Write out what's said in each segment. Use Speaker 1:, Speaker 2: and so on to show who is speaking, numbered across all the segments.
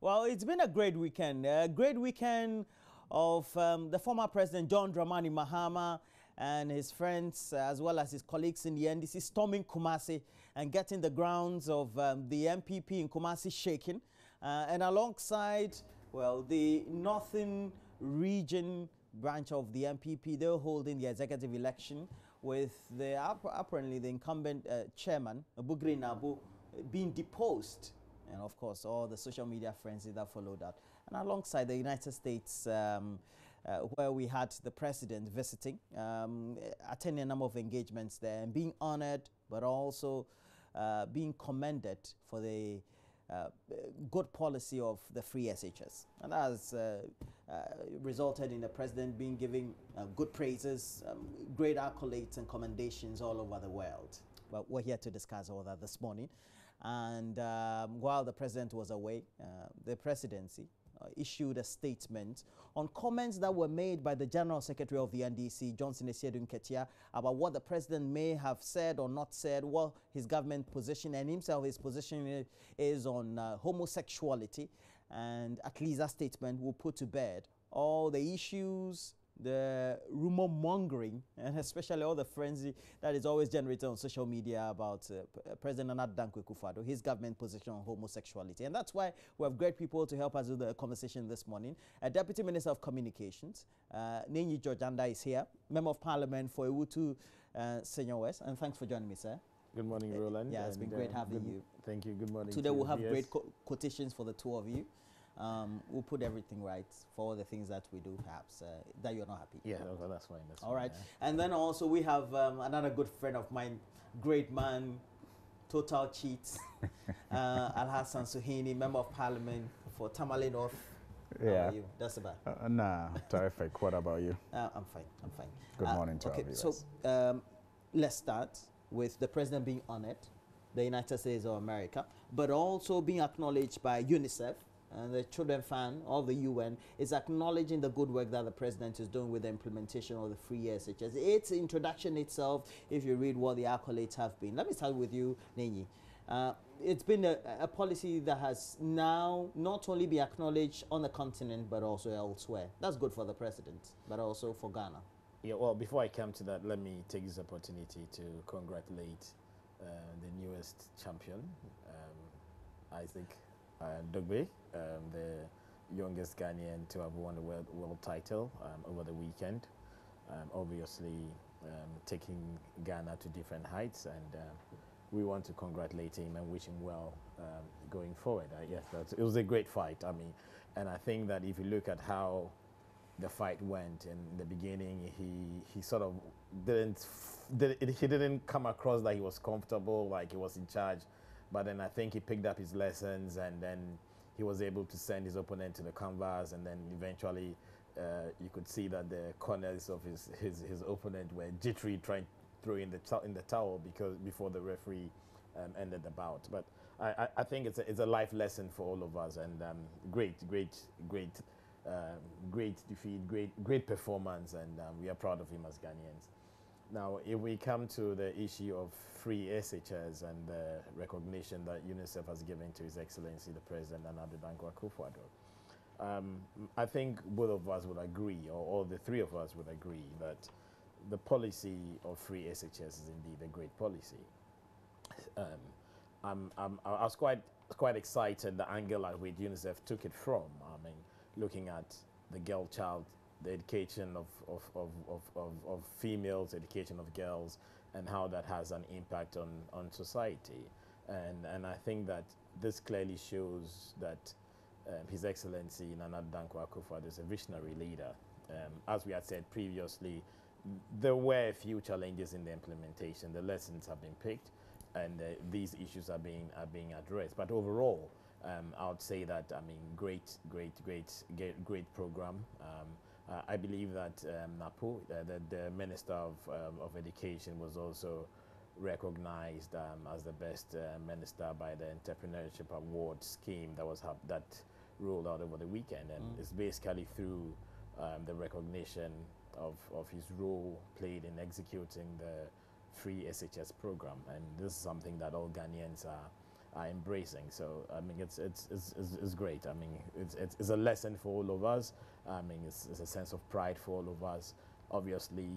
Speaker 1: Well, it's been a great weekend. A great weekend of the former President John Dramani Mahama and his friends, as well as his colleagues in the NDC, storming Kumasi and getting the grounds of the MPP in Kumasi shaking. And alongside, well, the Northern Region branch of the MPP, they're holding the executive election with the apparently the incumbent chairman, Bugri Nabu, being deposed. And of course, all the social media frenzy that followed that. And alongside the United States, where we had the president visiting, attending a number of engagements there and being honored, but also being commended for the good policy of the free SHS. And that has resulted in the president being given good praises, great accolades and commendations all over the world. Well, we're here to discuss all that this morning. And while the president was away, the presidency issued a statement on comments that were made by the General Secretary of the NDC, Johnson Esiedu Nketia, about what the president may have said or not said, what his government position and himself, his position is on homosexuality. And at least that statement will put to bed all the issues, the rumor mongering, and especially all the frenzy that is always generated on social media about President Akufo-Addo, his government position on homosexuality. And that's why we have great people to help us with the conversation this morning. Deputy Minister of Communications, Nenyi Georganda, is here, Member of Parliament for Ewutu Senior West. And thanks for joining me, sir.
Speaker 2: Good morning, Roland.
Speaker 1: Yeah, it's been great having you.
Speaker 2: Thank you. Good morning.
Speaker 1: Today we'll have great quotations for the two of you. We'll put everything right for all the things that we do, perhaps, that you're not happy.
Speaker 2: Yeah, that's fine.
Speaker 1: All right. Yeah. And then also we have another good friend of mine, great man, total cheat, Al-Hassan Suhini, Member of Parliament for Tamale North.
Speaker 3: Yeah.
Speaker 1: How are you? That's about.
Speaker 3: Nah, terrific. What about you?
Speaker 1: I'm fine.
Speaker 3: Good morning to our viewers.
Speaker 1: So let's start with the president being honored, the United States of America, but also being acknowledged by UNICEF. And the Children Fund of the UN is acknowledging the good work that the president is doing with the implementation of the free SHS. Its introduction itself, if you read what the accolades have been. Let me start with you, Nenyi. It's been a policy that has now not only been acknowledged on the continent, but also elsewhere. That's good for the president, but also for Ghana.
Speaker 2: Yeah, well, before I come to that, let me take this opportunity to congratulate the newest champion, Isaac Dogbe, the youngest Ghanaian to have won the world title over the weekend. Obviously, taking Ghana to different heights, and we want to congratulate him and wish him well going forward. Yes, it was a great fight. I mean, and I think that if you look at how the fight went in the beginning, he sort of didn't come across that he was comfortable, like he was in charge. But then I think he picked up his lessons, and then he was able to send his opponent to the canvas, and then eventually you could see that the corners of his opponent were jittery, trying to throw in the towel before the referee ended the bout. But I think it's a life lesson for all of us, and great defeat, great performance, and we are proud of him as Ghanaians. Now, if we come to the issue of free SHS and the recognition that UNICEF has given to His Excellency the President Akufo-Addo, I think both of us would agree, or all the three of us would agree, that the policy of free SHS is indeed a great policy. I was quite excited the angle at which UNICEF took it from. I mean, looking at the girl child, the education of females, education of girls, and how that has an impact on society. And I think that this clearly shows that His Excellency Nana Dankwa Akufo-Addo is a visionary leader. As we had said previously, there were a few challenges in the implementation. The lessons have been picked, and these issues are being addressed. But overall, I would say that, I mean, great program. I believe that Napo, the Minister of Education, was also recognized as the best minister by the Entrepreneurship Award scheme that rolled out over the weekend, and it's basically through the recognition of his role played in executing the free SHS program, and this is something that all Ghanaians are embracing. So I mean, it's great. I mean, it's a lesson for all of us. I mean, it's a sense of pride for all of us. Obviously,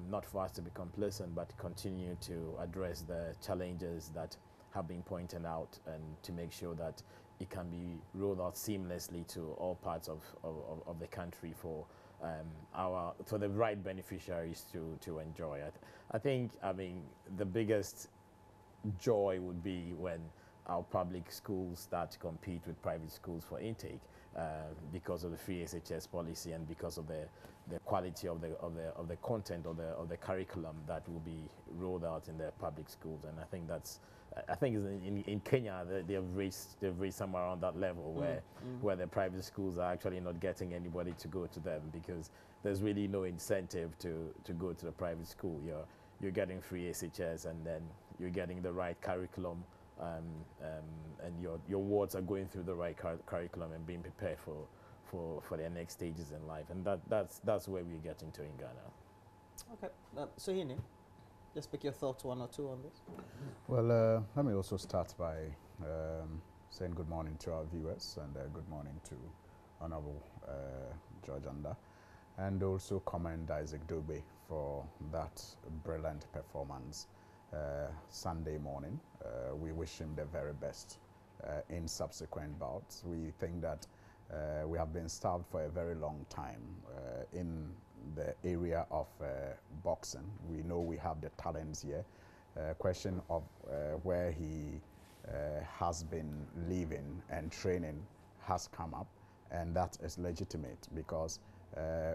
Speaker 2: not for us to be complacent, but to continue to address the challenges that have been pointed out, and to make sure that it can be rolled out seamlessly to all parts of the country for the right beneficiaries to enjoy. I think, I mean, the biggest joy would be when our public schools start to compete with private schools for intake, because of the free SHS policy and because of the quality of the content of the curriculum that will be rolled out in the public schools. And I think in Kenya they've reached somewhere around that level where the private schools are actually not getting anybody to go to them, because there's really no incentive to go to the private school. You're getting free SHS, and then you're getting the right curriculum, and your wards are going through the right curriculum and being prepared for their next stages in life. And that's where we're getting to in Ghana.
Speaker 1: Okay, so Hini, just pick your thoughts, one or two on this.
Speaker 3: Well, let me also start by saying good morning to our viewers, and good morning to Honorable George Anda, and also commend Isaac Dogbe for that brilliant performance Sunday morning. We wish him the very best in subsequent bouts. We think that we have been starved for a very long time in the area of boxing. We know we have the talents here. Question of where he has been living and training has come up, and that is legitimate, because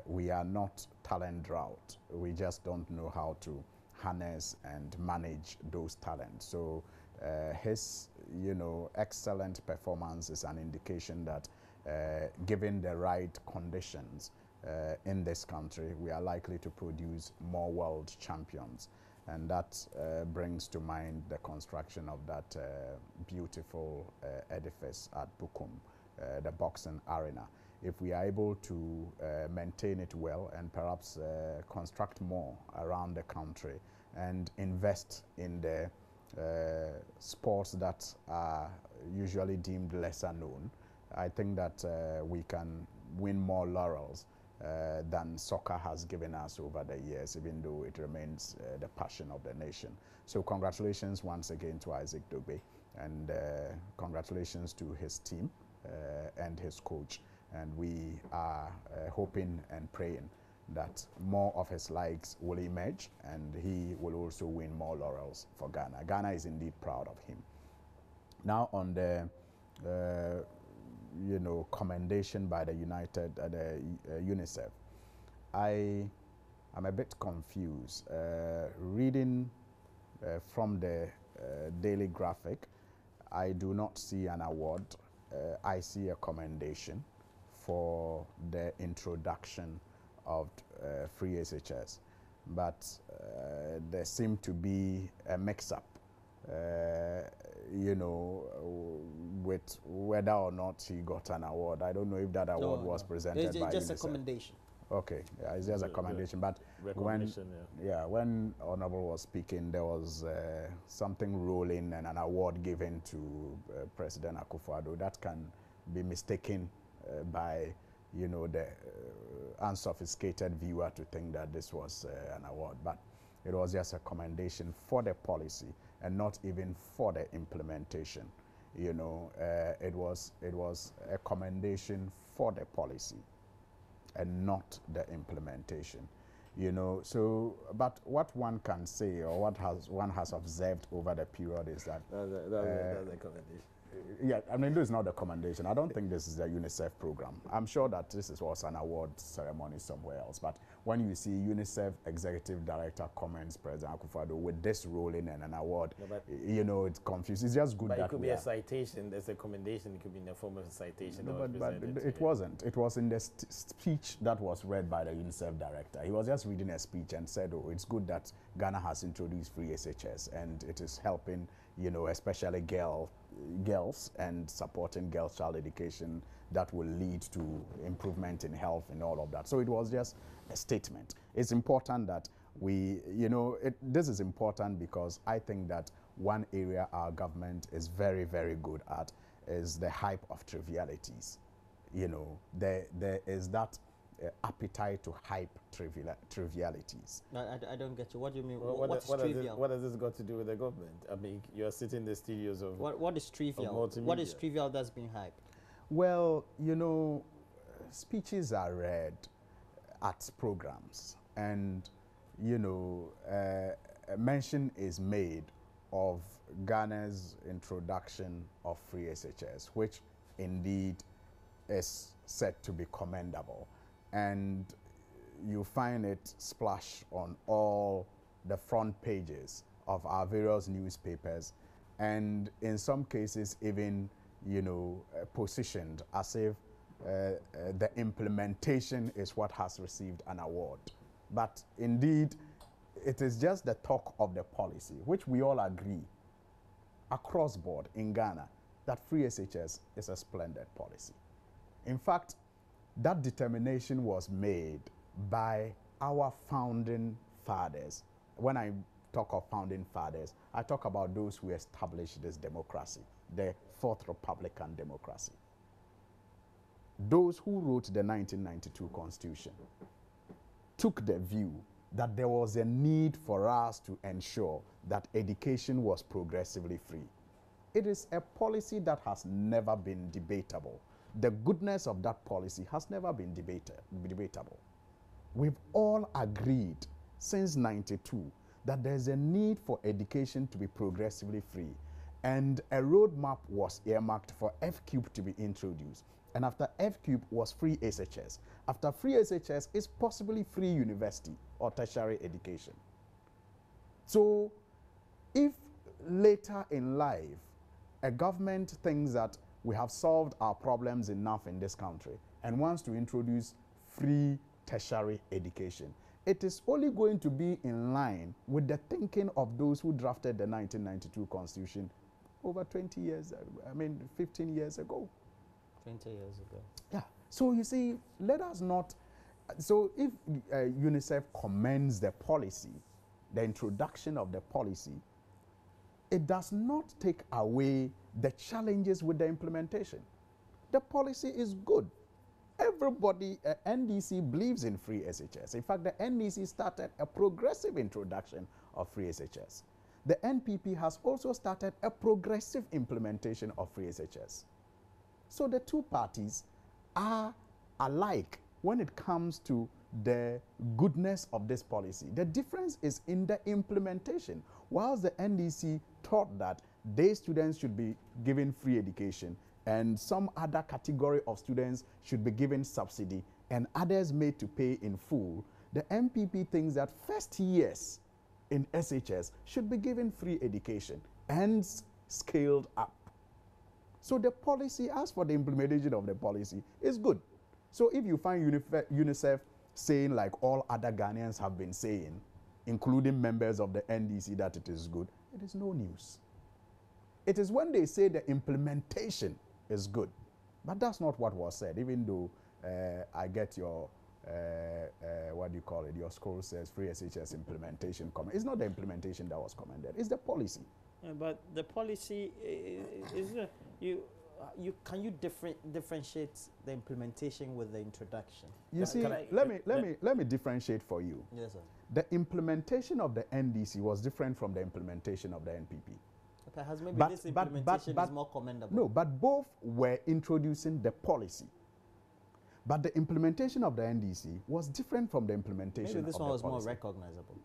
Speaker 3: we are not talent drought. We just don't know how to harness and manage those talents. So his, excellent performance is an indication that given the right conditions in this country, we are likely to produce more world champions. And that brings to mind the construction of that beautiful edifice at Bukum, the boxing arena. If we are able to maintain it well, and perhaps construct more around the country and invest in the sports that are usually deemed lesser known, I think that we can win more laurels than soccer has given us over the years, even though it remains the passion of the nation. So congratulations once again to Isaac Dogbe, and congratulations to his team and his coach. And we are hoping and praying that more of his likes will emerge, and he will also win more laurels for Ghana. Ghana is indeed proud of him. Now on the commendation by the UNICEF, I am a bit confused. Reading from the Daily Graphic, I do not see an award. I see a commendation for the introduction of free SHS, but there seemed to be a mix-up, with whether or not he got an award. I don't know if that award was presented by
Speaker 1: just
Speaker 3: UNICEF.
Speaker 1: a commendation.
Speaker 3: Okay, yeah, it's just a commendation. But when Honorable was speaking, there was something rolling and an award given to President Akufo-Addo that can be mistaken by the unsophisticated viewer to think that this was an award, but it was just a commendation for the policy and not even for the implementation. It was a commendation for the policy and not the implementation. So, but what one can say, or what one has observed over the period, is that
Speaker 2: that's a commendation.
Speaker 3: Yeah, I mean, this is not a commendation. I don't think this is a UNICEF program. I'm sure that this was an award ceremony somewhere else. But when you see UNICEF Executive Director comments President Akufo-Addo with this ruling and an award, it's confused. It's just good
Speaker 2: but
Speaker 3: that
Speaker 2: it could be a citation. There's a commendation. It could be in the form of a citation.
Speaker 3: No, but it wasn't. It was in the speech that was read by the UNICEF Director. He was just reading a speech and said, "Oh, it's good that Ghana has introduced free SHS, and it is helping, especially girls, and supporting girls' child education that will lead to improvement in health and all of that." So it was just a statement. It's important that we, this is important because I think that one area our government is very, very good at is the hype of trivialities. You know, there is that appetite to hype trivialities.
Speaker 1: I don't get you. What do you mean?
Speaker 2: Well,
Speaker 1: What's trivial?
Speaker 2: What has this got to do with the government? I mean, you're sitting in the studios of
Speaker 1: What is trivial? What is trivial that's being hyped?
Speaker 3: Well, you know, speeches are read at programs, and, you know, mention is made of Ghana's introduction of free SHS, which indeed is said to be commendable. And you find it splash on all the front pages of our various newspapers, and in some cases even, you know, positioned as if the implementation is what has received an award. But indeed, it is just the talk of the policy, which we all agree across board in Ghana that free SHS is a splendid policy. In fact, that determination was made by our founding fathers. When I talk of founding fathers, I talk about those who established this democracy, the Fourth Republican democracy. Those who wrote the 1992 Constitution took the view that there was a need for us to ensure that education was progressively free. It is a policy that has never been debatable. The goodness of that policy has never been debatable. We've all agreed since '92 that there's a need for education to be progressively free, and a roadmap was earmarked for F-Cube to be introduced. And after F-Cube was free SHS. After free SHS is possibly free university or tertiary education. So if later in life a government thinks that we have solved our problems enough in this country and wants to introduce free tertiary education, it is only going to be in line with the thinking of those who drafted the 1992 Constitution over 20 years, 15 years ago.
Speaker 1: 20 years ago.
Speaker 3: Yeah. So you see, let us not. So if UNICEF commends the policy, the introduction of the policy, it does not take away the challenges with the implementation. The policy is good. Everybody, NDC believes in free SHS. In fact, the NDC started a progressive introduction of free SHS. The NPP has also started a progressive implementation of free SHS. So the two parties are alike when it comes to the goodness of this policy. The difference is in the implementation. Whilst the NDC thought that day students should be given free education and some other category of students should be given subsidy and others made to pay in full, the MPP thinks that first years in SHS should be given free education and scaled up. So the policy, as for the implementation of the policy, is good. So if you find UNICEF saying, like all other Ghanaians have been saying, including members of the NDC, that it is good, it is no news. It is when they say the implementation is good. But that's not what was said, even though I get your, what do you call it, your scroll says free SHS implementation comment. It's not the implementation that was commended, it's the policy.
Speaker 1: Yeah, but the policy is can you differentiate the implementation with the introduction?
Speaker 3: You see, let me differentiate for you.
Speaker 1: Yes, sir.
Speaker 3: The implementation of the NDC was different from the implementation of the NPP.
Speaker 1: Perhaps maybe this implementation is more commendable.
Speaker 3: No, but both were introducing the policy. But the implementation of the NDC was different from the implementation
Speaker 1: maybe this
Speaker 3: of
Speaker 1: one
Speaker 3: the
Speaker 1: was
Speaker 3: policy.
Speaker 1: more recognizable.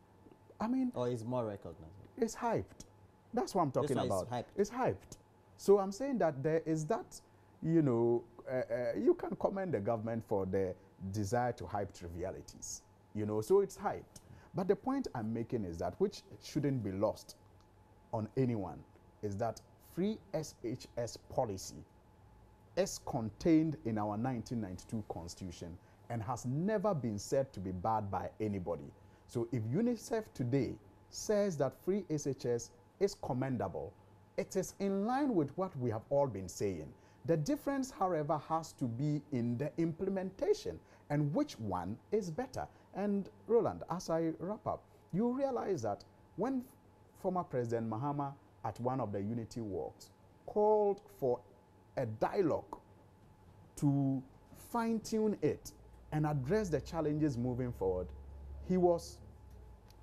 Speaker 3: I mean,
Speaker 1: or is more recognizable.
Speaker 3: It's hyped. That's what I'm talking about.
Speaker 1: Is hyped.
Speaker 3: It's hyped. So I'm saying that there is that, you know, you can commend the government for the desire to hype trivialities, you know, so it's hyped. But the point I'm making is that, which shouldn't be lost on anyone, is that free SHS policy is contained in our 1992 Constitution and has never been said to be bad by anybody. So if UNICEF today says that free SHS is commendable, it is in line with what we have all been saying. The difference, however, has to be in the implementation and which one is better. And Roland, as I wrap up, you realize that when former President Mahama at one of the Unity walks called for a dialogue to fine-tune it and address the challenges moving forward, he was,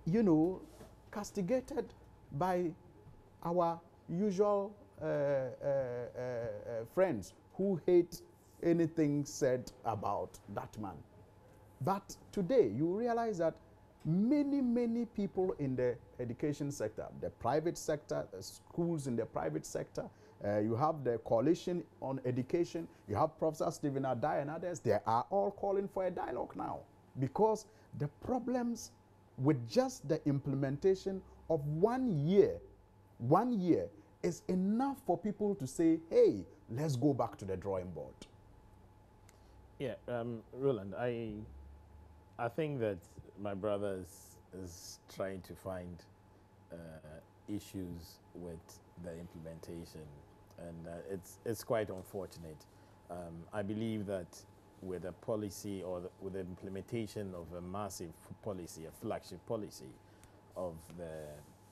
Speaker 3: you know, castigated by our usual friends who hate anything said about that man. But today, you realize that many people in the education sector, the private sector, the schools in the private sector, you have the Coalition on Education, you have Professor Stephen Adai and others, they are all calling for a dialogue now, because the problems with just the implementation of 1 year is enough for people to say, hey, let's go back to the drawing board.
Speaker 2: Yeah, Roland, I think that my brother is trying to find issues with the implementation, and it's quite unfortunate. I believe that with a policy or with the implementation of a massive policy, a flagship policy of the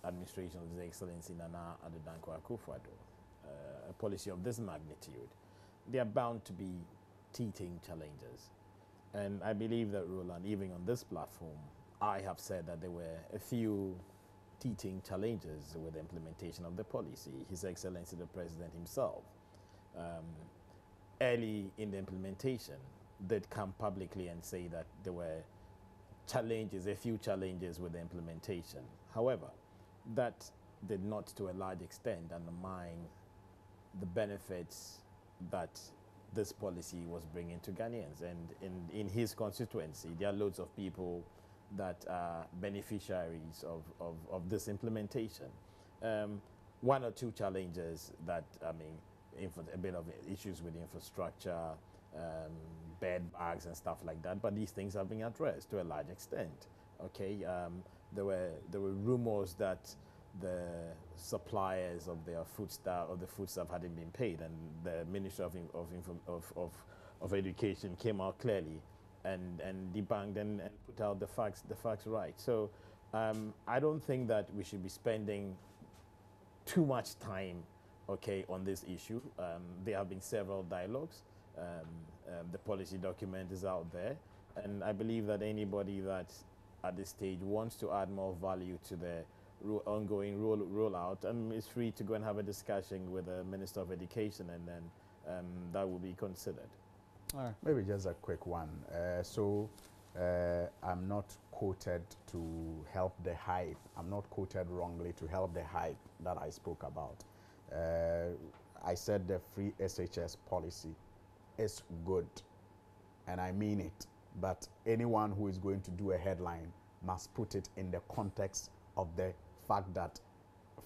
Speaker 2: administration of His Excellency Nana Addo Akufo-Addo, a policy of this magnitude, there are bound to be teething challenges. And I believe that, Roland, even on this platform, I have said that there were a few teething challenges with the implementation of the policy. His Excellency the President himself, early in the implementation, did come publicly and say that there were challenges, a few challenges with the implementation. However, that did not to a large extent undermine the benefits that this policy was bringing to Ghanaians. And in his constituency, there are loads of people that are beneficiaries of this implementation. One or two challenges that, I mean, a bit of issues with infrastructure, bed bags and stuff like that, but these things have been addressed to a large extent. Okay, there were rumors that the suppliers of their foodstuff hadn't been paid, and the Ministry of Education came out clearly and debunked and put out the facts right. So I don't think that we should be spending too much time, okay, on this issue. There have been several dialogues. The policy document is out there, and I believe that anybody that at this stage wants to add more value to the ongoing rollout is free to go and have a discussion with the Minister of Education, and then that will be considered.
Speaker 3: All right. Maybe just a quick one. I'm not quoted to help the hype. I'm not quoted wrongly to help the hype that I spoke about. I said the free SHS policy is good, and I mean it. But anyone who is going to do a headline must put it in the context of the fact that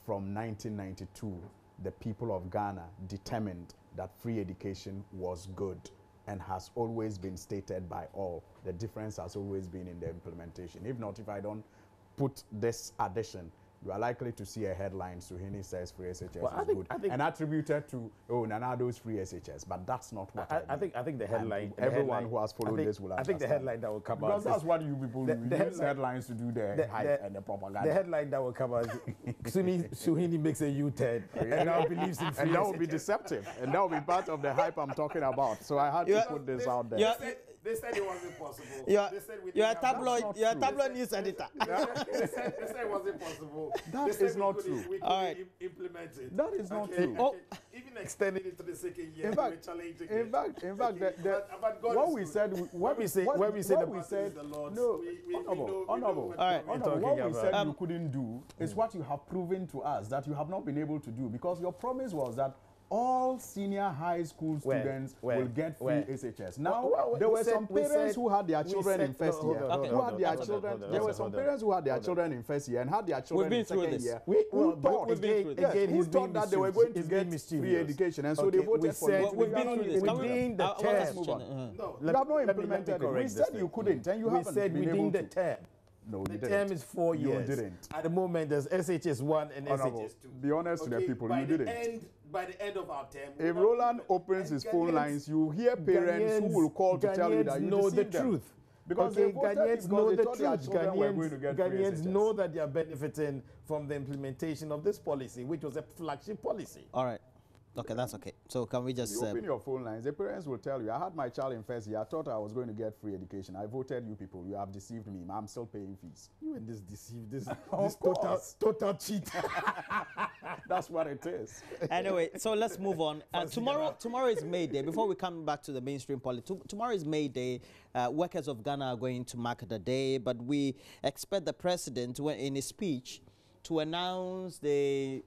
Speaker 3: from 1992, the people of Ghana determined that free education was good and has always been stated by all. The difference has always been in the implementation. If not, if I don't put this addition, you are likely to see a headline, Suhini says free SHS is good, and attributed to, oh, Nanado's free SHS, but that's not what I mean.
Speaker 2: I think the headline...
Speaker 3: Everyone who has folled this will understand.
Speaker 2: I think the headline that will come out...
Speaker 3: Because that's what you people do. You use headlines to do the hype and the propaganda.
Speaker 2: The headline that will come out, Suhini makes a U-turn and now believes in free
Speaker 3: and that will be deceptive. And that will be part of the hype I'm talking about. So I had to put this out there.
Speaker 2: They said it wasn't possible.
Speaker 1: You're a tabloid news editor.
Speaker 2: They said it wasn't possible.
Speaker 3: That is not true.
Speaker 2: We couldn't implement it.
Speaker 3: That is not true.
Speaker 2: Even extending it to the second year,
Speaker 3: in fact, what we said,
Speaker 2: what we said,
Speaker 3: honorable, what we said you couldn't do is what you have proven to us that you have not been able to do, because your promise was that all senior high school students will get free SHS. Now, there were some parents who had their children in first year. There were some parents who had their children in first year and had their children in second year. Who thought that they were going to get free education, and so they voted for it.
Speaker 2: Within the term.
Speaker 3: You have not implemented it. We said you couldn't, and you haven't been able to.
Speaker 2: The term.
Speaker 3: No,
Speaker 2: the term is 4 years.
Speaker 3: You didn't.
Speaker 2: At the moment, there's SHS 1 and SHS 2.
Speaker 3: Be honest to the people, you didn't.
Speaker 2: By the end of our term,
Speaker 3: if Roland opens his phone lines, you hear parents who will call to tell you that you
Speaker 2: know the
Speaker 3: them.
Speaker 2: truth.
Speaker 3: Because
Speaker 2: okay,
Speaker 3: they voted
Speaker 2: Ghanaians
Speaker 3: because
Speaker 2: know
Speaker 3: they
Speaker 2: the
Speaker 3: thought their
Speaker 2: truth.
Speaker 3: children were going to get free
Speaker 2: Ghanaians
Speaker 3: SHS.
Speaker 2: know that they are benefiting from the implementation of this policy, which was a flagship policy.
Speaker 1: All right. Okay, that's okay. So can we just...
Speaker 3: You open your phone lines, the parents will tell you, I had my child in first year, I thought I was going to get free education. I voted you people, you have deceived me, I'm still paying fees.
Speaker 2: You and this deceived, this
Speaker 3: Of
Speaker 2: total cheat.
Speaker 3: That's what it is.
Speaker 1: Anyway, so let's move on. Tomorrow is May Day. Before we come back to the mainstream politics, tomorrow is May Day. Workers of Ghana are going to mark the day, but we expect the president, in his speech, to announce the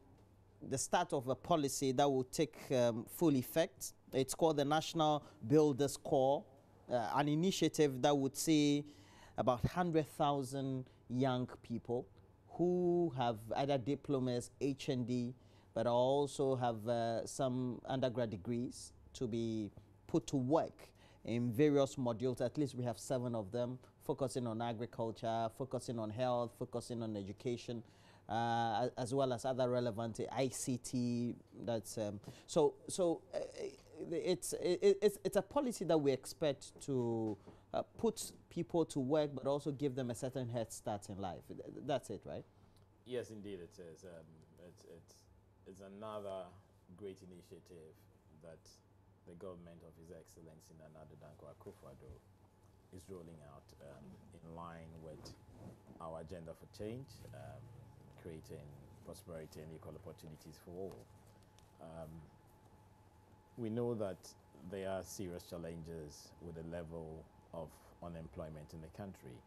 Speaker 1: start of a policy that will take full effect. It's called the National Builders Corps, an initiative that would see about 100,000 young people who have either diplomas, HND, but also have some undergrad degrees to be put to work in various modules. At least we have 7 of them, focusing on agriculture, focusing on health, focusing on education, as well as other relevant ICT. That's it's a policy that we expect to put people to work, but also give them a certain head start in life. That's it, right?
Speaker 2: Yes, indeed, it is. It's another great initiative that the government of His Excellency Nana Addo Akufo-Addo is rolling out in line with our agenda for change, creating prosperity and equal opportunities for all. We know that there are serious challenges with the level of unemployment in the country,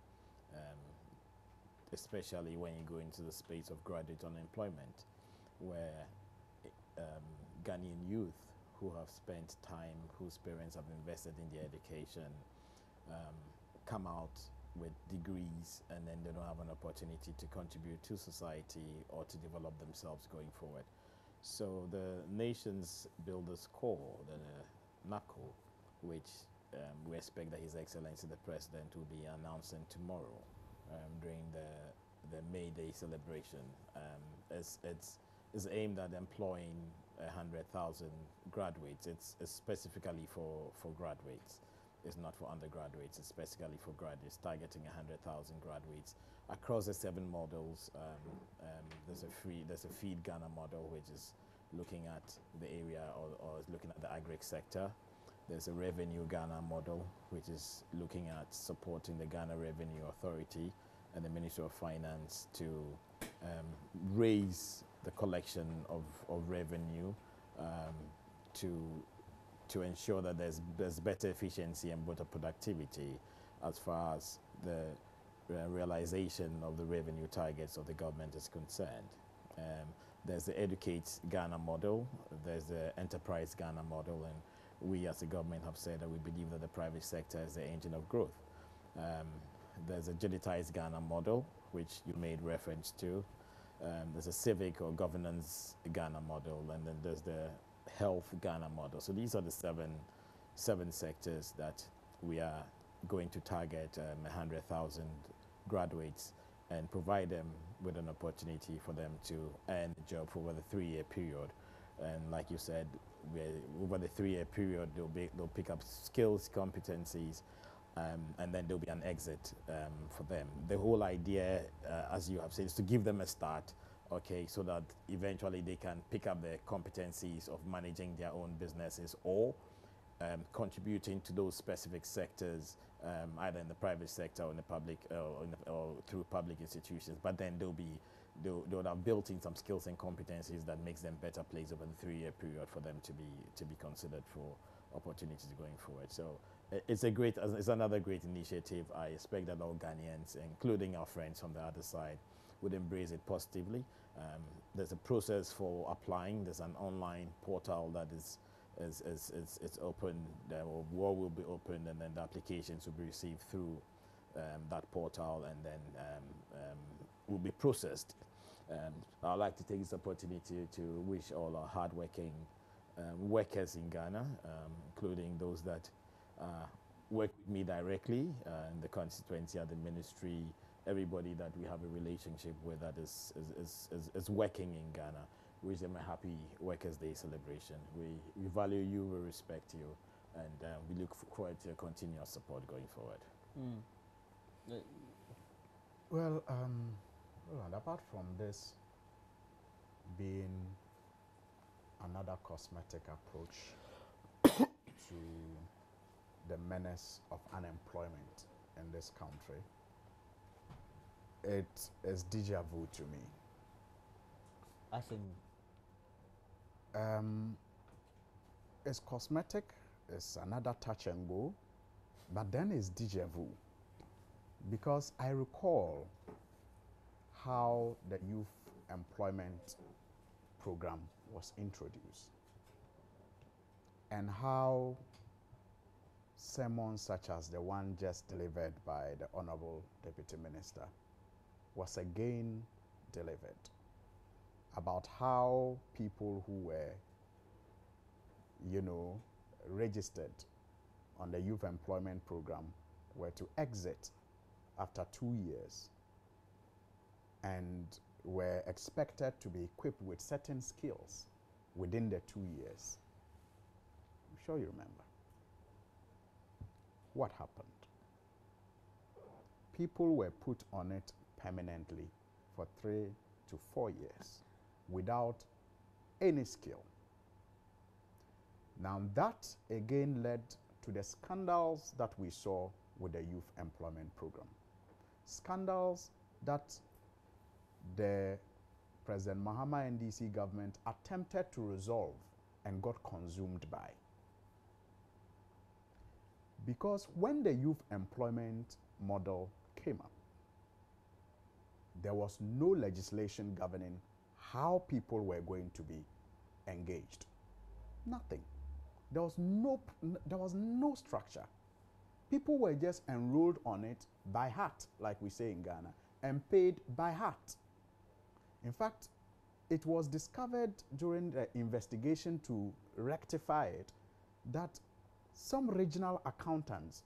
Speaker 2: especially when you go into the space of graduate unemployment, where Ghanaian youth who have spent time, whose parents have invested in their education, come out with degrees and then they don't have an opportunity to contribute to society or to develop themselves going forward. So the Nation's Builders Corps, the NACO, which we expect that His Excellency the President will be announcing tomorrow during the May Day celebration, is aimed at employing 100,000 graduates. It's specifically for graduates. It's not for undergraduates. It's specifically for graduates, targeting 100,000 graduates across the 7 models. There's a Feed Ghana model, which is looking at the area or is looking at the agri sector. There's a Revenue Ghana model, which is looking at supporting the Ghana Revenue Authority and the Ministry of Finance to raise the collection of revenue to ensure that there's better efficiency and better productivity as far as the realization of the revenue targets of the government is concerned. There's the Educate Ghana model, there's the Enterprise Ghana model, and we as a government have said that we believe that the private sector is the engine of growth. There's a Digitized Ghana model, which you made reference to. There's a Civic or Governance Ghana model, and then there's the Health Ghana model. So these are the seven sectors that we are going to target 100,000 graduates and provide them with an opportunity for them to earn a job for over the 3-year period. And like you said, over the 3-year period, they'll pick up skills, competencies, and then there'll be an exit for them. The whole idea, as you have said, is to give them a start, okay, so that eventually they can pick up the competencies of managing their own businesses or contributing to those specific sectors, either in the private sector or in the public, or through public institutions. But then they'll have built in some skills and competencies that makes them better placed over the 3-year period for them to be considered for opportunities going forward. So it's another great initiative. I expect that all Ghanaians, including our friends on the other side, would embrace it positively. There's a process for applying. There's an online portal that is open, or will be opened, and then the applications will be received through that portal, and then will be processed. I'd like to take this opportunity to wish all our hardworking workers in Ghana, including those that work with me directly in the constituency at the ministry, everybody that we have a relationship with that is working in Ghana. Wish them a happy Workers' Day celebration. We value you, we respect you, and we look forward to your continuous support going forward.
Speaker 3: Well, and apart from this being another cosmetic approach to the menace of unemployment in this country, it is déjà vu to me.
Speaker 1: As in?
Speaker 3: It's cosmetic, it's another touch and go, but then it's déjà vu. Because I recall how the youth employment program was introduced and how sermons such as the one just delivered by the Honorable Deputy Minister was again delivered about how people who were, registered on the youth employment program were to exit after 2 years and were expected to be equipped with certain skills within the 2 years. I'm sure you remember. What happened? People were put on it permanently for 3 to 4 years without any skill. Now that again led to the scandals that we saw with the youth employment program. Scandals that the President Mahama NDC government attempted to resolve and got consumed by. Because when the youth employment model came up, there was no legislation governing how people were going to be engaged. Nothing. There was no structure. People were just enrolled on it by heart, like we say in Ghana, and paid by heart. In fact, it was discovered during the investigation to rectify it that some regional accountants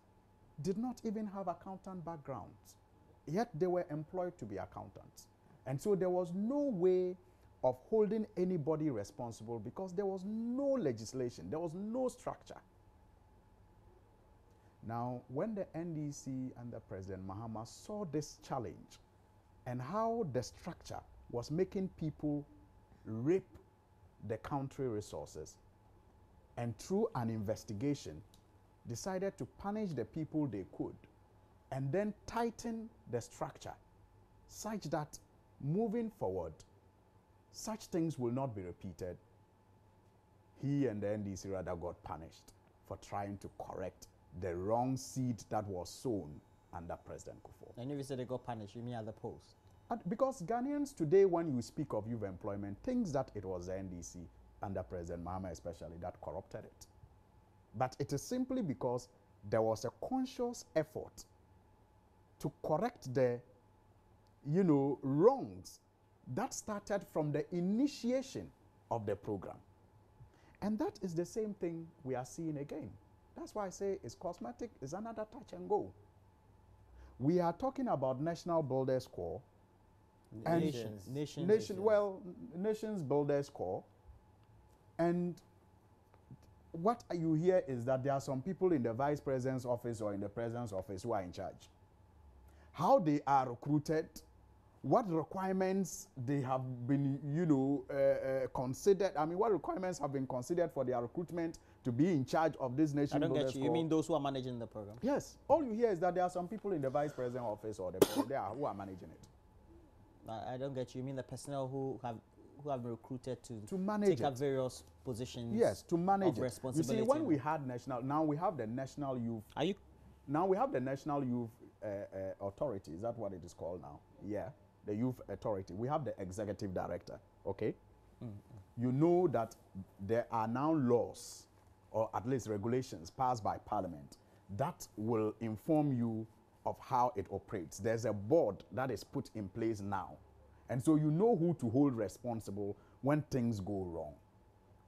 Speaker 3: did not even have accountant backgrounds, yet they were employed to be accountants. And so there was no way of holding anybody responsible because there was no legislation, there was no structure. Now, when the NDC under President Mahama saw this challenge and how the structure was making people rape the country resources, and through an investigation, decided to punish the people they could and then tighten the structure such that moving forward, such things will not be repeated, he and the NDC rather got punished for trying to correct the wrong seed that was sown under President Akufo.
Speaker 1: And if you say they got punished, you mean at the post?
Speaker 3: Because Ghanaians today, when you speak of youth employment, thinks that it was the NDC under President Mahama especially that corrupted it. But it is simply because there was a conscious effort to correct the, wrongs that started from the initiation of the program. And that is the same thing we are seeing again. That's why I say it's cosmetic, it's another touch and go. We are talking about National Builders Corps. Nations Builders Corps. And what you hear is that there are some people in the Vice President's office or in the President's office who are in charge. How they are recruited, what requirements they have been, considered. I mean, what requirements have been considered for their recruitment to be in charge of this nation?
Speaker 1: I don't get you. You mean those who are managing the program?
Speaker 3: Yes. All you hear is that there are some people in the Vice President's office or the president who are managing it.
Speaker 1: I don't get you. You mean the personnel who have been recruited to
Speaker 3: manage
Speaker 1: take up various positions?
Speaker 3: Yes, to manage it.
Speaker 1: Responsibility.
Speaker 3: You see, when we had now we have the National Youth. Now we have the National Youth Authority. Is that what it is called now? Yeah. The Youth Authority. We have the Executive Director, okay? You know that there are now laws, or at least regulations, passed by Parliament that will inform you of how it operates. There's a board that is put in place now. And so you know who to hold responsible when things go wrong.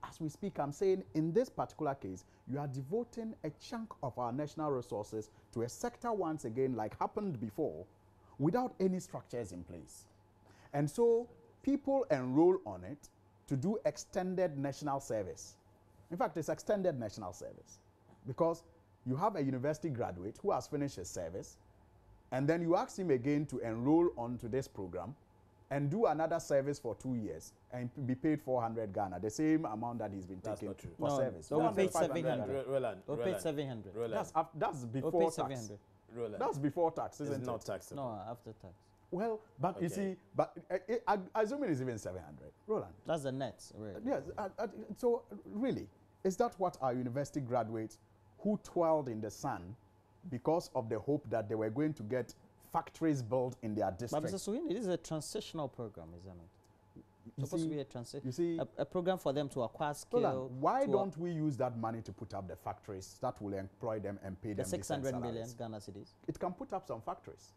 Speaker 3: As we speak, I'm saying in this particular case, you are devoting a chunk of our national resources to a sector once again, like happened before, without any structures in place. And so people enroll on it to do extended national service. In fact, it's extended national service because you have a university graduate who has finished his service, and then you ask him again to enroll onto this program and do another service for 2 years and be paid 400 Ghana, the same amount that he's been taking for service.
Speaker 1: So we paid
Speaker 3: 500
Speaker 1: 700.
Speaker 2: Roland,
Speaker 1: We paid 700.
Speaker 3: That's
Speaker 1: We
Speaker 3: before
Speaker 1: paid
Speaker 3: tax.
Speaker 1: 700.
Speaker 2: Roland.
Speaker 3: That's before tax, isn't
Speaker 2: It's
Speaker 3: it?
Speaker 2: not taxable.
Speaker 1: No, after tax.
Speaker 3: Well, but you see, but assuming it's even 700. Roland.
Speaker 1: That's the net, really.
Speaker 3: Yes. So really, is that what our university graduates who toiled in the sun because of the hope that they were going to get factories built in their district?
Speaker 1: But Mr. Suhini, this is a transitional program, isn't it?
Speaker 3: You
Speaker 1: Supposed
Speaker 3: see-
Speaker 1: to be a transition.
Speaker 3: you see-
Speaker 1: a program for them to acquire skill.
Speaker 3: Roland, why
Speaker 1: to
Speaker 3: don't we use that money to put up the factories that will employ them and pay
Speaker 1: the
Speaker 3: them
Speaker 1: 600
Speaker 3: decent
Speaker 1: million
Speaker 3: salaries?
Speaker 1: Ghana cedis?
Speaker 3: It can put up some factories.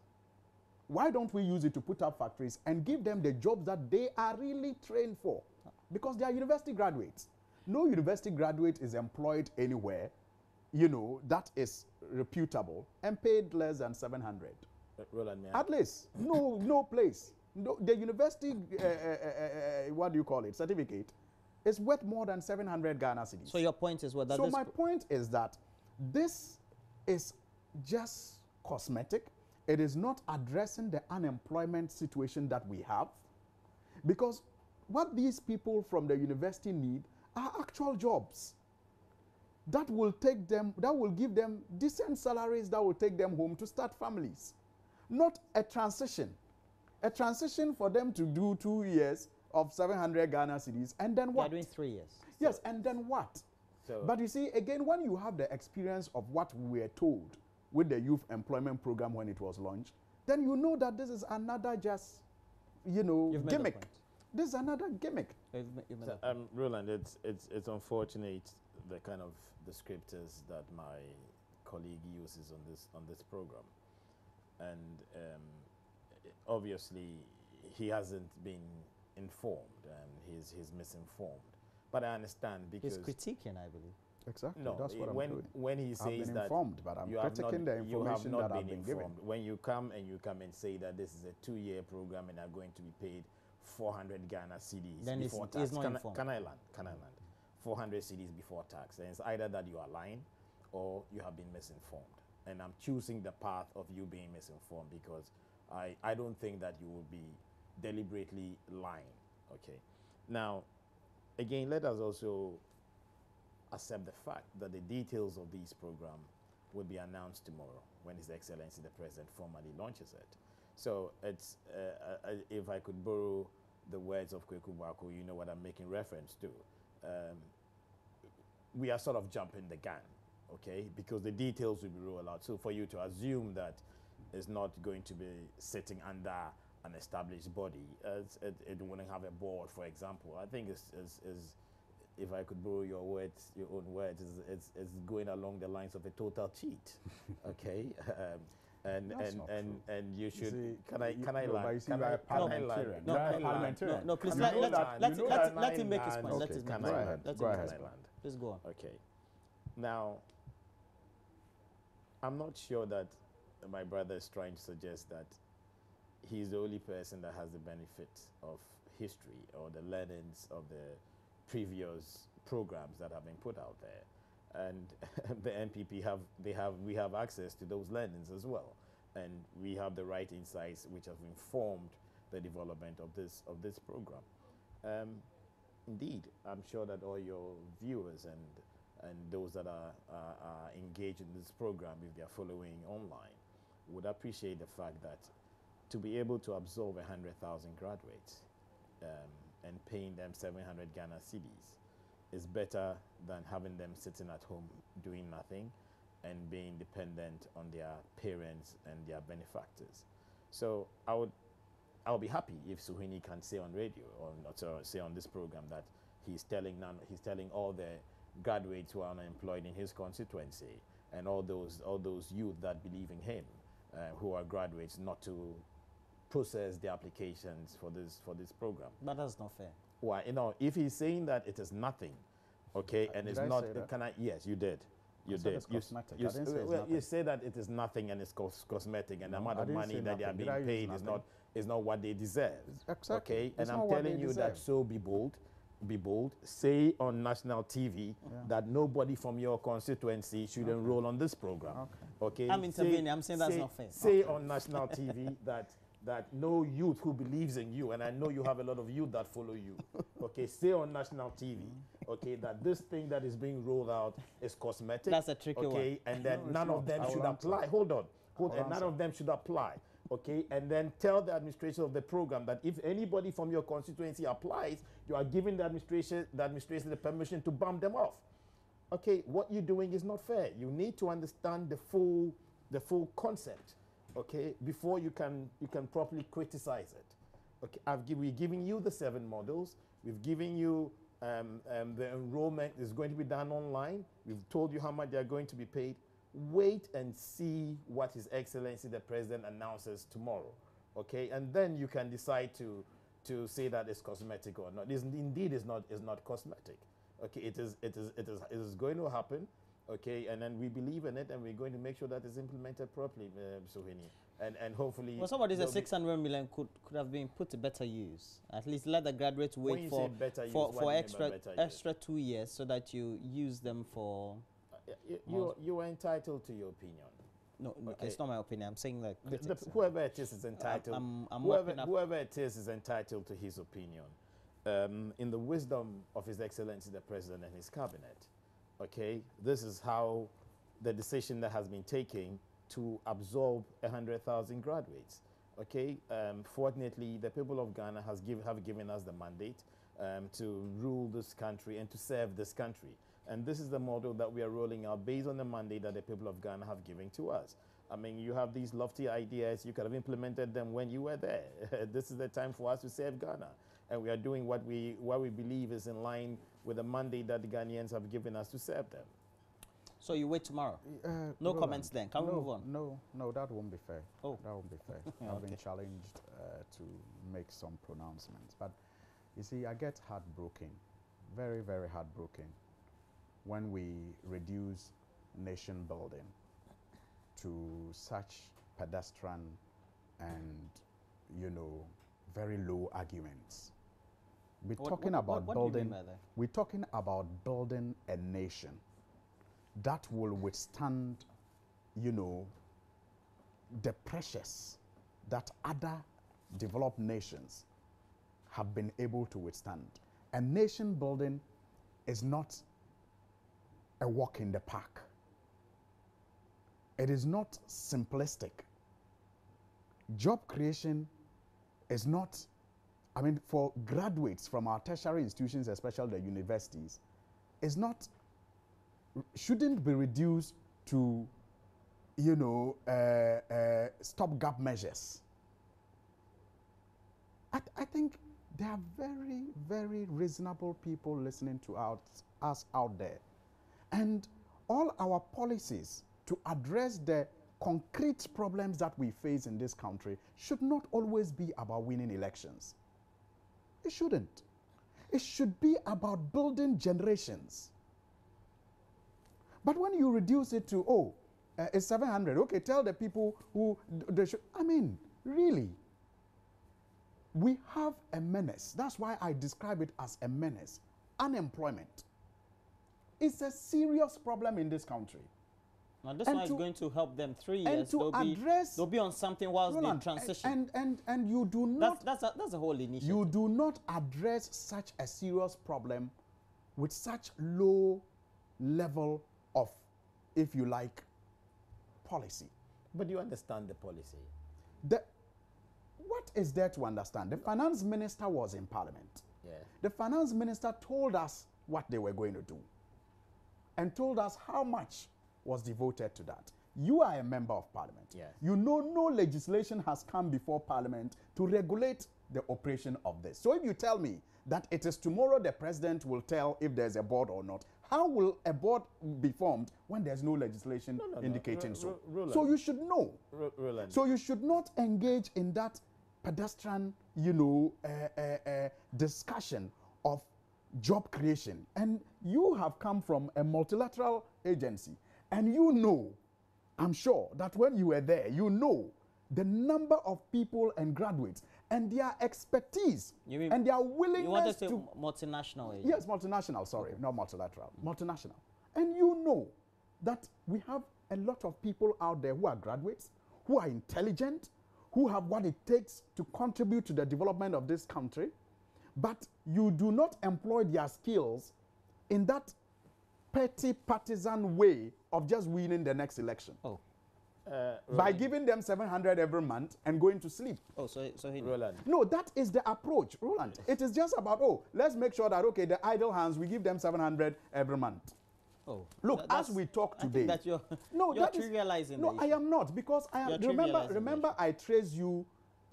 Speaker 3: Why don't we use it to put up factories and give them the jobs that they are really trained for? Because they are university graduates. No university graduate is employed anywhere, you know, that is reputable and paid less than 700.
Speaker 2: Roland, may I?
Speaker 3: At least, no place. No, the university, what do you call it, certificate, is worth more than 700 Ghana cedis.
Speaker 1: So your point is what? That
Speaker 3: So
Speaker 1: this
Speaker 3: my point is that this is just cosmetic. It is not addressing the unemployment situation that we have, because what these people from the university need are actual jobs that will take them, that will give them decent salaries, that will take them home to start families, not a transition. A transition for them to do 2 years of 700 Ghana cedis and then what?
Speaker 1: They're doing 3 years.
Speaker 3: Yes, and then what?
Speaker 2: So-
Speaker 3: But you see, again, when you have the experience of what we were told with the youth employment program when it was launched, then you know that this is another just, you know,
Speaker 1: You've made the
Speaker 3: gimmick.
Speaker 1: point.
Speaker 3: This is another gimmick.
Speaker 1: You've made
Speaker 2: So,
Speaker 1: a point.
Speaker 2: Roland, it's unfortunate the kind of descriptors that my colleague uses on this program, and obviously he hasn't been informed and he's misinformed. But I understand because
Speaker 1: He's critiquing, I believe.
Speaker 3: Exactly.
Speaker 2: no,
Speaker 3: That's what I'm
Speaker 2: when
Speaker 3: doing.
Speaker 2: when he
Speaker 3: I've
Speaker 2: says
Speaker 3: been
Speaker 2: that
Speaker 3: informed, but I'm
Speaker 2: you have
Speaker 3: critiquing the
Speaker 2: you have
Speaker 3: information
Speaker 2: not
Speaker 3: that I've
Speaker 2: been
Speaker 3: been given.
Speaker 2: informed. When you come and say that this is a 2-year program and are going to be paid 400 Ghana cedis
Speaker 1: Then he's-
Speaker 2: before
Speaker 1: he's
Speaker 2: tax.
Speaker 1: not
Speaker 2: Can
Speaker 1: informed.
Speaker 2: I land? 400 cedis before tax. And it's either that you are lying or you have been misinformed. And I'm choosing the path of you being misinformed because I don't think that you will be deliberately lying. Okay. Now, again, let us also accept the fact that the details of this program will be announced tomorrow when His Excellency the President formally launches it. So it's, if I could borrow the words of Kweku Bako, you know what I'm making reference to. We are sort of jumping the gun, okay? Because the details will be rolled out. So for you to assume that it's not going to be sitting under an established body, it wouldn't have a board, for example. I think it's if I could borrow your words, your own words, it's going along the lines of a total cheat, okay? And
Speaker 3: That's not true.
Speaker 2: and you should.
Speaker 3: See,
Speaker 2: Can I
Speaker 3: but
Speaker 2: lie?
Speaker 3: you see,
Speaker 2: Can
Speaker 3: we're
Speaker 2: I
Speaker 3: a parliamentarian.
Speaker 1: No,
Speaker 3: You're a
Speaker 1: no,
Speaker 3: parliamentarian.
Speaker 1: No, please
Speaker 3: And
Speaker 1: let
Speaker 3: you know that-
Speaker 1: let
Speaker 3: you know
Speaker 1: let
Speaker 3: that-
Speaker 1: him make his point.
Speaker 2: Okay,
Speaker 1: Let him make
Speaker 2: can
Speaker 1: his
Speaker 2: I
Speaker 1: point.
Speaker 2: land?
Speaker 1: Let
Speaker 3: Go
Speaker 1: him
Speaker 3: ahead.
Speaker 1: make his point. Please go on.
Speaker 2: Okay. Now, I'm not sure that my brother is trying to suggest that he's the only person that has the benefit of history or the learnings of the previous programs that have been put out there. And the NPP we have access to those learnings as well. And we have the right insights which have informed the development of this program. Indeed, I'm sure that all your viewers and those that are engaged in this program, if they are following online, would appreciate the fact that to be able to absorb 100,000 graduates and paying them 700 Ghana cedis is better than having them sitting at home doing nothing and being dependent on their parents and their benefactors. So I'll be happy if Suhini can say on radio or not, say on this program that he's telling all the graduates who are unemployed in his constituency and all those youth that believe in him who are graduates not to process the applications for this program.
Speaker 1: But that's not fair.
Speaker 2: Why? You know, if he's saying that it is nothing, okay, and it's
Speaker 3: Did I
Speaker 2: not.
Speaker 3: say that?
Speaker 2: Can I? Yes, you did. You
Speaker 3: said
Speaker 2: did.
Speaker 3: it's cosmetic.
Speaker 2: You,
Speaker 3: I didn't say it's
Speaker 2: well, you
Speaker 3: nothing.
Speaker 2: say that it is nothing and it's cosmetic, and the
Speaker 3: No,
Speaker 2: amount
Speaker 3: I
Speaker 2: of
Speaker 3: didn't
Speaker 2: money
Speaker 3: say
Speaker 2: that they are
Speaker 3: nothing. Did
Speaker 2: being
Speaker 3: I use
Speaker 2: paid
Speaker 3: nothing?
Speaker 2: is not what they deserve.
Speaker 3: Exactly.
Speaker 2: Okay,
Speaker 3: It's
Speaker 2: and I'm
Speaker 3: not what
Speaker 2: telling
Speaker 3: they
Speaker 2: you that.
Speaker 3: deserve.
Speaker 2: So be bold. Say on national TV that nobody from your constituency should enroll on this program.
Speaker 3: Okay.
Speaker 2: Okay,
Speaker 1: I'm intervening. I'm saying that's not fair.
Speaker 2: Say on national TV that no youth who believes in you, and I know you have a lot of youth that follow you. Okay, say on national TV, okay, that this thing that is being rolled out is cosmetic.
Speaker 1: That's a tricky one.
Speaker 2: Okay, and then
Speaker 3: No,
Speaker 2: none of them should apply. Hold on, and none of them should apply. Okay, and then tell the administration of the program that if anybody from your constituency applies, you are giving the administration the permission to bump them off. Okay, what you're doing is not fair. You need to understand the full concept, okay, before you can properly criticize it. Okay, we're giving you the 7 models. We've given you the enrollment is going to be done online. We've told you how much they are going to be paid. Wait and see what His Excellency the President announces tomorrow, okay, and then you can decide to say that it's cosmetic or not. Indeed, is not cosmetic. Okay, it is going to happen, okay, and then we believe in it, and we're going to make sure that it's implemented properly, Suhini, and hopefully.
Speaker 1: Well, somebody said 600 million could have been put to better use. At least let the graduates wait for extra 2 years so that you use them for.
Speaker 2: You are entitled to your opinion.
Speaker 1: No,
Speaker 2: okay.
Speaker 1: It's not my opinion. I'm saying like
Speaker 2: whoever it is entitled. Whoever it is entitled to his opinion. In the wisdom of His Excellency the President and his cabinet, okay, this is how the decision that has been taken to absorb 100,000 graduates. Okay, fortunately, the people of Ghana have given us the mandate to rule this country and to serve this country. And this is the model that we are rolling out based on the mandate that the people of Ghana have given to us. I mean, you have these lofty ideas. You could have implemented them when you were there. This is the time for us to serve Ghana. And we are doing what we believe is in line with the mandate that the Ghanaians have given us to serve them.
Speaker 1: So you wait tomorrow? No
Speaker 3: Roland,
Speaker 1: comments then. Can we move on?
Speaker 3: No, that won't be fair.
Speaker 1: Oh.
Speaker 3: That won't be fair. I've been challenged to make some pronouncements. But you see, I get heartbroken, very, very heartbroken, when we reduce nation building to such pedestrian and, very low arguments. We're talking about building a nation that will withstand, the pressures that other developed nations have been able to withstand. And nation building is not a walk in the park. It is not simplistic. Job creation is not, for graduates from our tertiary institutions, especially the universities, shouldn't be reduced to, stopgap measures. I think there are very, very reasonable people listening to us out there. And all our policies to address the concrete problems that we face in this country should not always be about winning elections. It shouldn't. It should be about building generations. But when you reduce it to, it's 700, okay, tell the people who they should, really, we have a menace. That's why I describe it as a menace. Unemployment. It's a serious problem in this country.
Speaker 1: Now this one is going to help them 3 years. They'll be on something whilst they transition.
Speaker 3: And you do not.
Speaker 1: That's a whole initiative.
Speaker 3: You do not address such a serious problem with such low level of, if you like, policy.
Speaker 2: But you understand the policy.
Speaker 3: What is there to understand? The finance minister was in parliament.
Speaker 2: Yeah.
Speaker 3: The finance minister told us what they were going to do and told us how much was devoted to that. You are a member of parliament.
Speaker 2: Yes.
Speaker 3: You know no legislation has come before parliament to regulate the operation of this. So if you tell me that it is tomorrow the president will tell if there's a board or not, how will a board be formed when there's no legislation indicating so?
Speaker 2: Roland.
Speaker 3: So you should know.
Speaker 2: Roland.
Speaker 3: So you should not engage in that pedestrian, discussion of job creation. And you have come from a multilateral agency, and you know, I'm sure that when you were there, you know the number of people and graduates and their expertise and their willingness
Speaker 1: you wanted to multinational agency.
Speaker 3: Yes, multinational, sorry, not multilateral, multinational. And you know that we have a lot of people out there who are graduates, who are intelligent, who have what it takes to contribute to the development of this country, but you do not employ their skills in that petty partisan way of just winning the next election.
Speaker 1: Oh.
Speaker 3: By giving them 700 every month and going to sleep.
Speaker 1: Oh, so he
Speaker 2: Roland.
Speaker 3: No, that is the approach, Roland. It is just about, oh, let's make sure that, okay, the idle hands, we give them 700 every month.
Speaker 1: Oh,
Speaker 3: look, as we talk today,
Speaker 1: I think that you're trivializing.
Speaker 3: No, I am not, because I am. Remember, I traced you.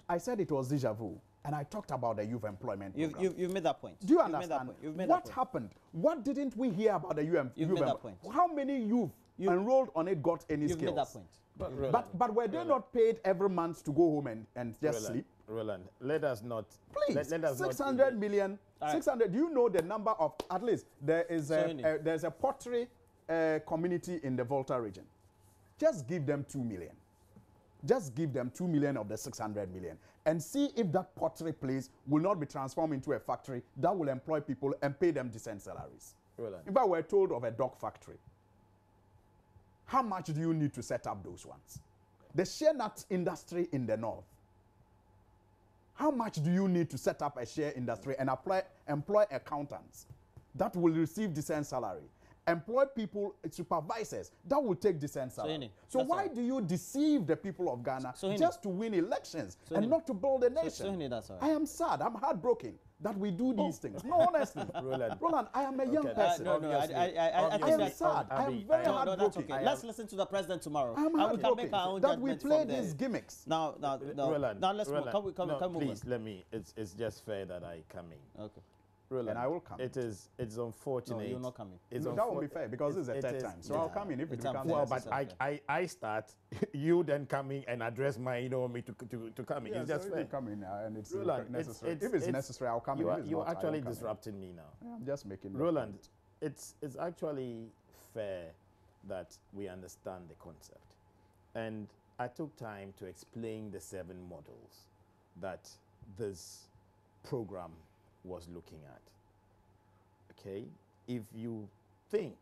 Speaker 3: I said it was deja vu, and I talked about the youth employment program.
Speaker 1: You've made that point.
Speaker 3: Do you understand? What happened? What didn't we hear about the youth?
Speaker 1: You've made that point.
Speaker 3: How many youth enrolled on it got any skills?
Speaker 1: You've made that point.
Speaker 3: But were they not paid every month to go home and just sleep?
Speaker 2: Roland, let us not.
Speaker 3: Please,
Speaker 2: let us
Speaker 3: 600 million. 600. Do you know the number of? At least there is there's a pottery community in the Volta region. Just give them 2 million. Just give them 2 million of the 600 million, and see if that pottery place will not be transformed into a factory that will employ people and pay them decent salaries.
Speaker 2: Roland.
Speaker 3: If I were told of a dog factory, how much do you need to set up those ones? The shea nut industry in the north. How much do you need to set up a shea industry and employ accountants that will receive decent salary? Employ people, supervisors that will take decent salary. So why do you deceive the people of Ghana just to win elections and not to build a nation? I am sad. I'm heartbroken that we do these things. No, honestly. Roland, I am a young person. I am sad. I am very heartbroken.
Speaker 1: Let's listen to the president tomorrow.
Speaker 3: I'm heartbroken that we play these gimmicks.
Speaker 1: Now, let's move. Can we move?
Speaker 2: Please, let me. It's just fair that I come in.
Speaker 3: Okay. Roland, and I will come.
Speaker 2: It's unfortunate.
Speaker 1: No, you're not coming.
Speaker 3: That won't be fair because this is the third time. So I'll come in if it becomes.
Speaker 2: Well, but I start, you then coming and address my, me to come in.
Speaker 3: Yeah,
Speaker 2: it's just fair.
Speaker 3: Come in and it's
Speaker 2: Roland,
Speaker 3: necessary. If it's necessary, I'll come in.
Speaker 2: You're actually disrupting me now.
Speaker 3: Yeah, I'm just making.
Speaker 2: Roland, it's actually fair that we understand the concept, and I took time to explain the 7 models that this program was looking at. Okay, if you think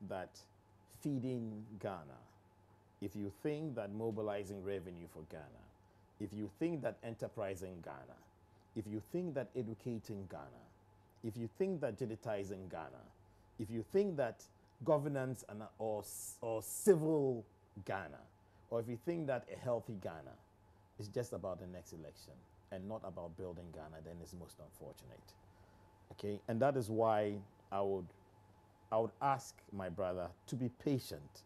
Speaker 2: that feeding Ghana, if you think that mobilizing revenue for Ghana, if you think that enterprising Ghana, if you think that educating Ghana, if you think that digitizing Ghana, if you think that governance or civil Ghana, or if you think that a healthy Ghana is just about the next election and not about building Ghana, then it's most unfortunate. Okay, and that is why I would ask my brother to be patient,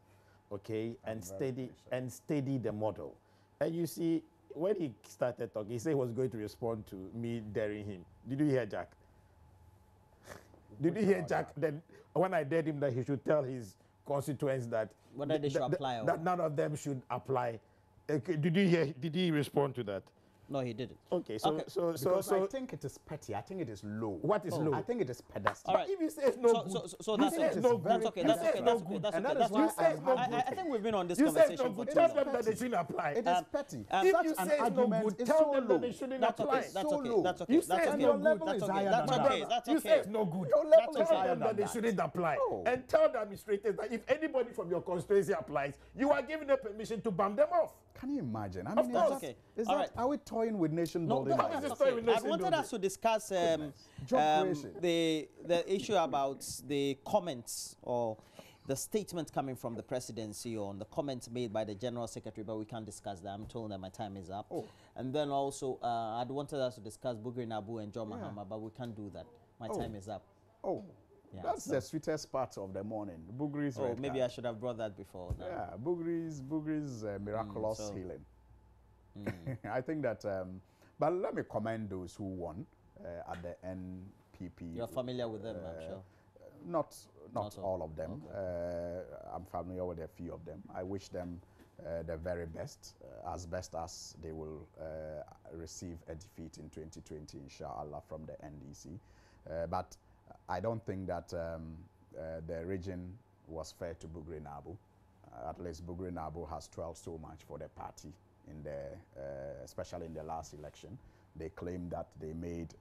Speaker 2: okay, and steady the model. And you see, when he started talking, he said he was going to respond to me daring him. Did you hear Jack? Did you hear Jack? Then when I dared him that he should tell his constituents that
Speaker 1: whether they should apply
Speaker 2: that none of them should apply. Okay, did you hear? Did he respond to that?
Speaker 1: No, he didn't.
Speaker 2: Okay, so
Speaker 3: I think it is petty. I think it is low.
Speaker 2: What is low?
Speaker 3: I think it is pedestal.
Speaker 1: All right.
Speaker 2: If you say it's no good,
Speaker 1: so that's okay. That's okay. That's okay. That's okay. That's okay. I think we've been on this conversation for too long.
Speaker 2: Tell them that they shouldn't apply.
Speaker 3: It is petty.
Speaker 2: If you say it's no good, tell them that they shouldn't apply.
Speaker 1: That's okay. That's okay.
Speaker 2: You say it's no good.
Speaker 1: That's okay. That's okay. That's okay.
Speaker 2: You say it's no good. Tell them that they shouldn't apply, and tell the administrators that if anybody from your constituency applies, you are giving them permission to ban them off.
Speaker 3: Can you imagine? I mean, is that are we toying with nation building?
Speaker 1: No, I wanted us to discuss the issue about the comments or the statement coming from the presidency on the comments made by the General Secretary, but we can't discuss that. I'm told that my time is up. And then also, I'd wanted us to discuss Bugri Nabu and John Mahama, but we can't do that. My time is up. Yeah, that's
Speaker 3: the sweetest part of the morning. Bugri's red
Speaker 1: maybe
Speaker 3: card.
Speaker 1: I should have brought that before. No.
Speaker 3: Yeah, Bugri's miraculous healing. I think that, but let me commend those who won at the NPP.
Speaker 1: You're familiar with them, I'm sure.
Speaker 3: Not all of them. Okay. I'm familiar with a few of them. I wish them the very best as they will receive a defeat in 2020, inshallah, from the NDC. But I don't think that the region was fair to Bugri Nabu. At least Bugri Nabu has toiled so much for the party, especially in the last election. they claimed that they made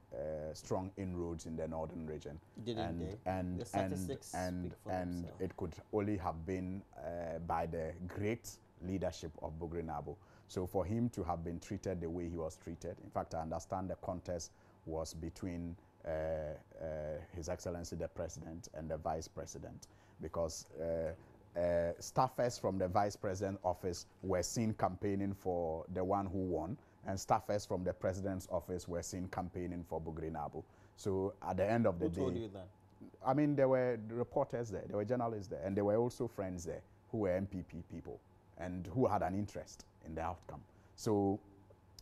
Speaker 3: strong inroads in the northern region.
Speaker 1: Didn't they?
Speaker 3: And
Speaker 1: The statistics speak for themselves.
Speaker 3: it could only have been by the great leadership of Bugrinabo. So for him to have been treated the way he was treated, in fact, I understand the contest was between His Excellency the President and the Vice President, because staffers from the Vice President office were seen campaigning for the one who won, and staffers from the President's office were seen campaigning for Bugrinabo. So at the end of the day...
Speaker 1: Who told you that?
Speaker 3: I mean, there were reporters there, there were journalists there, and there were also friends there who were MPP people and who had an interest in the outcome. So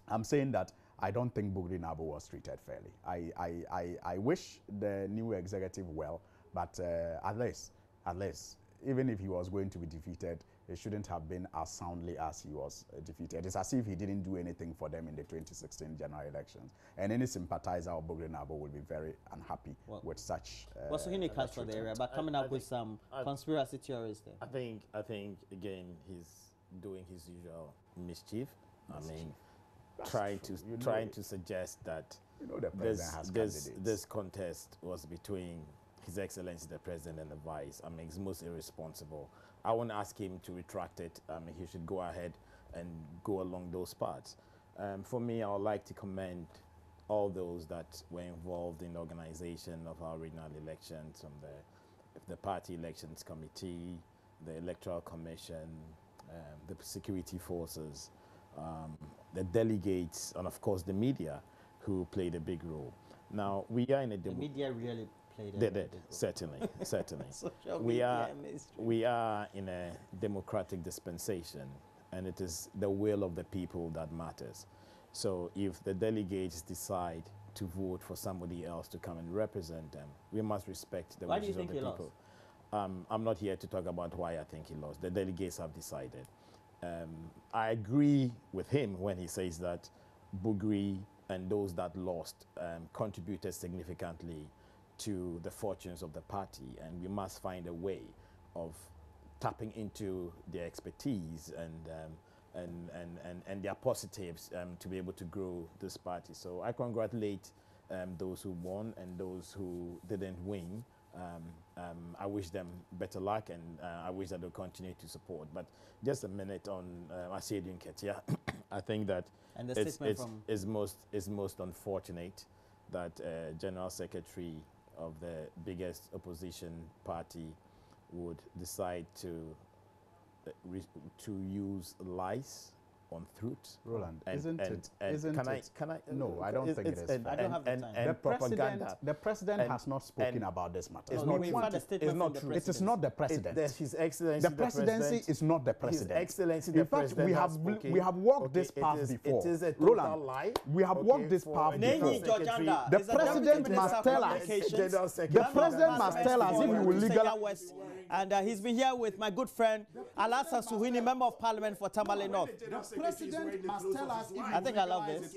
Speaker 3: I'm saying that I don't think Bugrinabo was treated fairly. I wish the new executive well, but at least, even if he was going to be defeated, it shouldn't have been as soundly as he was defeated. It's as if he didn't do anything for them in the 2016 general elections. And any sympathizer of Bugrinabo will be very unhappy with such.
Speaker 1: What's he cast for the area? But coming up with some conspiracy theories there.
Speaker 2: I think again he's doing his usual mischief. Trying to suggest that this contest was between His Excellency the President and the Vice. It's most irresponsible. I want to ask him to retract it. He should go ahead and go along those paths. For me, I would like to commend all those that were involved in the organization of our regional elections, from the Party Elections Committee, the Electoral Commission, the security forces, the delegates, and of course the media, who played a big role. Now, we are in a...
Speaker 1: The media really played a
Speaker 2: big role. Certainly. We are in a democratic dispensation, and it is the will of the people that matters. So if the delegates decide to vote for somebody else to come and represent them, we must respect the wishes of the people. I'm not here to talk about why I think he lost. The delegates have decided. I agree with him when he says that Bugri and those that lost contributed significantly to the fortunes of the party, and we must find a way of tapping into their expertise and their positives to be able to grow this party. So I congratulate those who won and those who didn't win. I wish them better luck, and I wish that they'll continue to support. But just a minute on Asiedu Nketia. I think that it's most unfortunate that General Secretary of the biggest opposition party would decide to use lies on truth.
Speaker 3: Roland,
Speaker 2: can I?
Speaker 3: No, I don't think it is.
Speaker 1: I don't have the time.
Speaker 3: Propaganda. The president has not spoken about this matter.
Speaker 1: It's not true.
Speaker 3: It is not the president.
Speaker 2: His Excellency
Speaker 3: the presidency is not the president.
Speaker 2: His Excellency the President.
Speaker 3: In fact, we have walked this path before.
Speaker 2: It is a total
Speaker 3: Roland,
Speaker 2: lie.
Speaker 3: we have walked this path before.
Speaker 1: The
Speaker 3: president must tell us. The president must tell us if we will legalize.
Speaker 1: And he's been here with my good friend Alassa Suhini, Member of Parliament for Tamale North.
Speaker 3: The president must tell us if
Speaker 1: I think I love this.